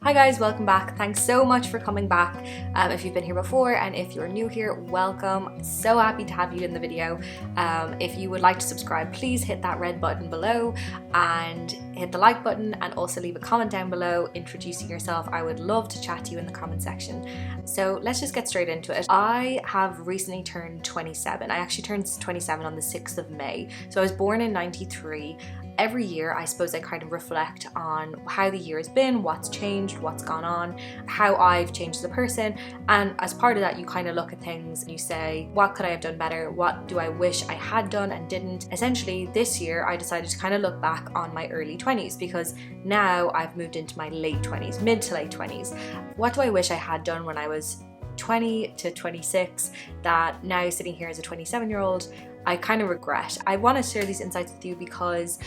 Hi guys, welcome back. Thanks so much for coming back. If you've been here before and if you're new here, welcome. So happy to have you in the video. If you would like to subscribe, please hit that red button below and hit the like button, and also leave a comment down below introducing yourself. I would love to chat to you in the comment section. So let's just get straight into it. I have recently turned 27. I actually turned 27 on the 6th of May. So I was born in 93. Every year, I suppose I kind of reflect on how the year has been, what's changed, what's gone on, how I've changed as a person. And as part of that, you kind of look at things and you say, what could I have done better? What do I wish I had done and didn't? Essentially, this year, I decided to kind of look back on my early 20s, because now I've moved into my late 20s, mid to late 20s. What do I wish I had done when I was 20 to 26 that now sitting here as a 27-year-old, I kind of regret? I want to share these insights with you because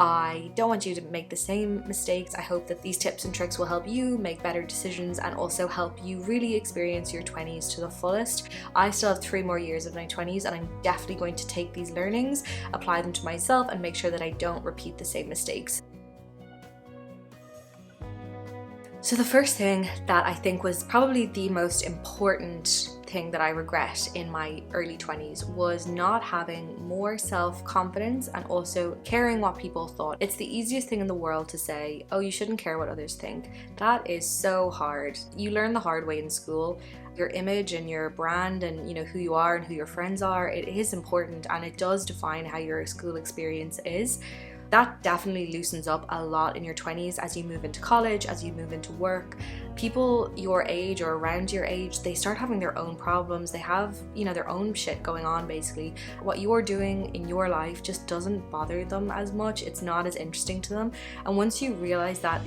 I don't want you to make the same mistakes. I hope that these tips and tricks will help you make better decisions and also help you really experience your 20s to the fullest. I still have 3 more years of my 20s, and I'm definitely going to take these learnings, apply them to myself, and make sure that I don't repeat the same mistakes. So the first thing that I think was probably the most important thing that I regret in my early 20s was not having more self-confidence and also caring what people thought. It's the easiest thing in the world to say, oh, you shouldn't care what others think. That is so hard. You learn the hard way in school. Your image and your brand and who you are and who your friends are, it is important, and it does define how your school experience is. That definitely loosens up a lot in your 20s as you move into college, as you move into work. People your age or around your age, they start having their own problems. They have, their own shit going on basically. What you're doing in your life just doesn't bother them as much. It's not as interesting to them. And once you realize that,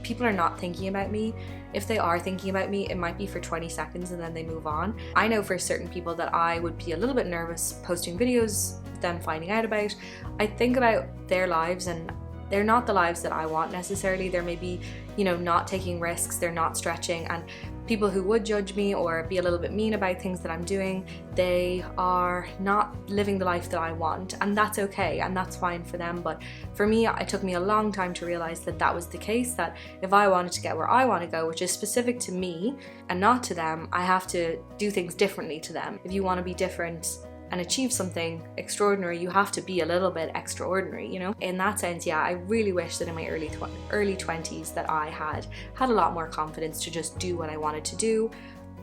people are not thinking about me. If they are thinking about me, it might be for 20 seconds and then they move on. I know for certain people that I would be a little bit nervous posting videos, them finding out about. I think about their lives, and they're not the lives that I want necessarily. They're maybe, not taking risks, they're not stretching, and people who would judge me or be a little bit mean about things that I'm doing, they are not living the life that I want, and that's okay, and that's fine for them. But for me, it took me a long time to realize that that was the case, that if I wanted to get where I want to go, which is specific to me and not to them, I have to do things differently to them. If you want to be different and achieve something extraordinary, you have to be a little bit extraordinary, In that sense, yeah, I really wish that in my early 20s that I had a lot more confidence to just do what I wanted to do,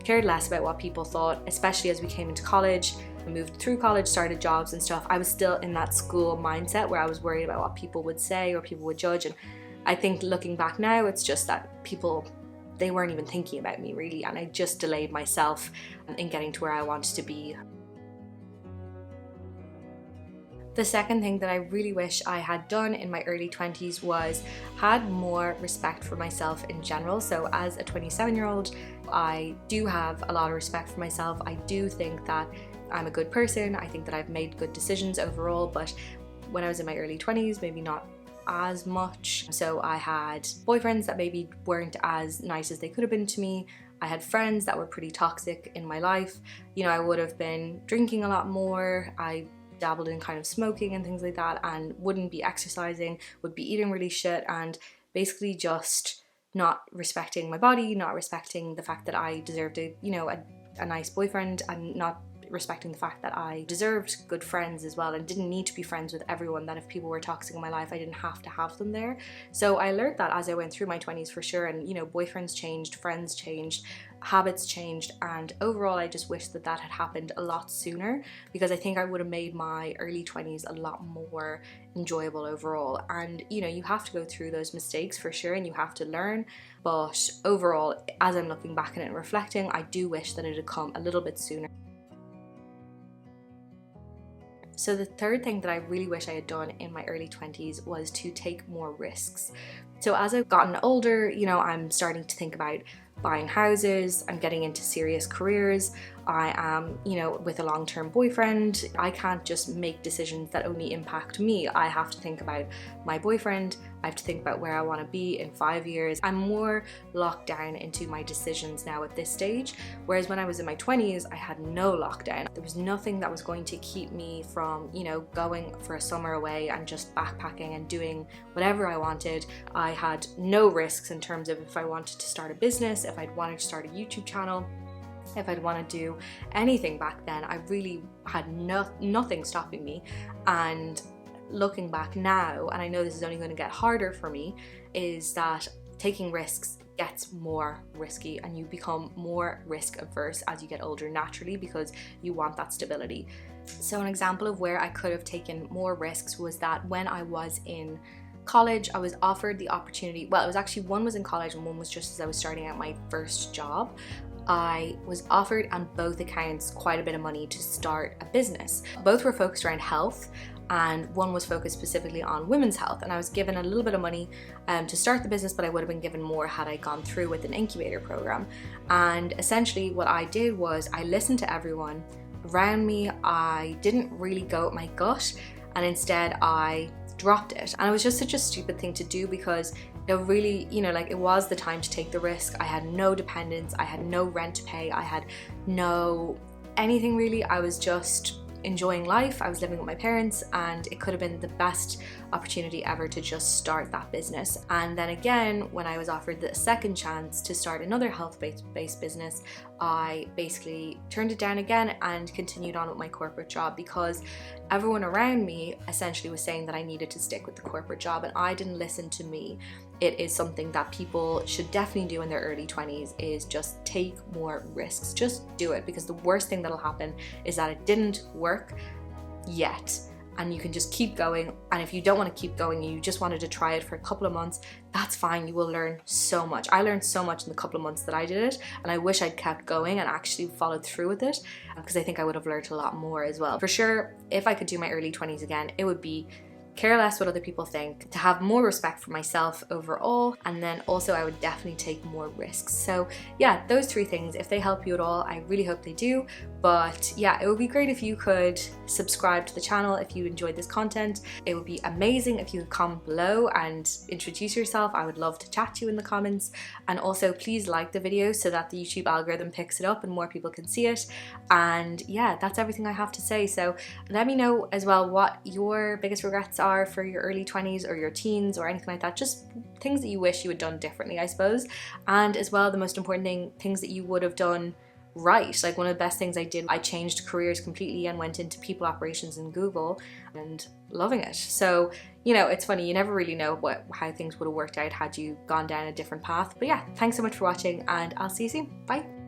cared less about what people thought, especially as we came into college. I moved through college, started jobs and stuff. I was still in that school mindset where I was worried about what people would say or people would judge. And I think looking back now, it's just that people, they weren't even thinking about me really, and I just delayed myself in getting to where I wanted to be. The second thing that I really wish I had done in my early 20s was had more respect for myself in general. So as a 27-year-old, I do have a lot of respect for myself. I do think that I'm a good person. I think that I've made good decisions overall, but when I was in my early 20s, maybe not as much. So I had boyfriends that maybe weren't as nice as they could have been to me. I had friends that were pretty toxic in my life. I would have been drinking a lot more. I dabbled in kind of smoking and things like that, and wouldn't be exercising, would be eating really shit, and basically just not respecting my body, not respecting the fact that I deserved a nice boyfriend, and not respecting the fact that I deserved good friends as well, and didn't need to be friends with everyone, that if people were toxic in my life, I didn't have to have them there. So I learned that as I went through my 20s for sure, and boyfriends changed, friends changed, habits changed, and overall I just wish that had happened a lot sooner, because I think I would have made my early 20s a lot more enjoyable overall. And you have to go through those mistakes for sure, and you have to learn, but overall, as I'm looking back at it and reflecting, I do wish that it had come a little bit sooner. So the third thing that I really wish I had done in my early 20s was to take more risks. So as I've gotten older, I'm starting to think about buying houses, I'm getting into serious careers, I am, you know, with a long-term boyfriend. I can't just make decisions that only impact me. I have to think about my boyfriend, I have to think about where I want to be in 5 years. I'm more locked down into my decisions now at this stage, whereas when I was in my 20s, I had no lockdown. There was nothing that was going to keep me from, you know, going for a summer away and just backpacking and doing whatever I wanted. I had no risks in terms of if I wanted to start a business, if I'd wanted to start a YouTube channel, if I'd want to do anything back then. I really had nothing stopping me. And looking back now, and I know this is only going to get harder for me, is that taking risks gets more risky and you become more risk averse as you get older naturally, because you want that stability. So an example of where I could have taken more risks was that when I was in college, I was offered the opportunity, well, it was actually, one was in college and one was just as I was starting out my first job. I was offered on both accounts quite a bit of money to start a business. Both were focused around health, and one was focused specifically on women's health, and I was given a little bit of money to start the business, but I would have been given more had I gone through with an incubator program. And essentially what I did was I listened to everyone around me. I didn't really go with my gut, and instead I dropped it. And it was just such a stupid thing to do, because it really, you know, like, it was the time to take the risk. I had no dependents, I had no rent to pay, I had no anything really. I was just enjoying life. I was living with my parents, and it could have been the best opportunity ever to just start that business. And then again, when I was offered the second chance to start another health-based business, I basically turned it down again and continued on with my corporate job, because everyone around me essentially was saying that I needed to stick with the corporate job, and I didn't listen to me. It is something that people should definitely do in their early 20s, is just take more risks. Just do it, because the worst thing that'll happen is that it didn't work yet, and you can just keep going. And if you don't want to keep going, you just wanted to try it for a couple of months, that's fine. You will learn so much. I learned so much in the couple of months that I did it, and I wish I'd kept going and actually followed through with it, because I think I would have learned a lot more as well. For sure, if I could do my early 20s again, it would be care less what other people think, to have more respect for myself overall, and then also I would definitely take more risks. So yeah, those three things, if they help you at all, I really hope they do. But yeah, it would be great if you could subscribe to the channel if you enjoyed this content. It would be amazing if you could comment below and introduce yourself. I would love to chat to you in the comments. And also please like the video so that the YouTube algorithm picks it up and more people can see it. And yeah, that's everything I have to say. So let me know as well what your biggest regrets are for your early 20s or your teens or anything like that. Just things that you wish you had done differently, I suppose. And as well, the most important thing, things that you would have done right. Like, one of the best things I did, I changed careers completely and went into people operations in Google, and loving it. So, you know, it's funny, you never really know how things would have worked out had you gone down a different path. But yeah, thanks so much for watching, and I'll see you soon. Bye.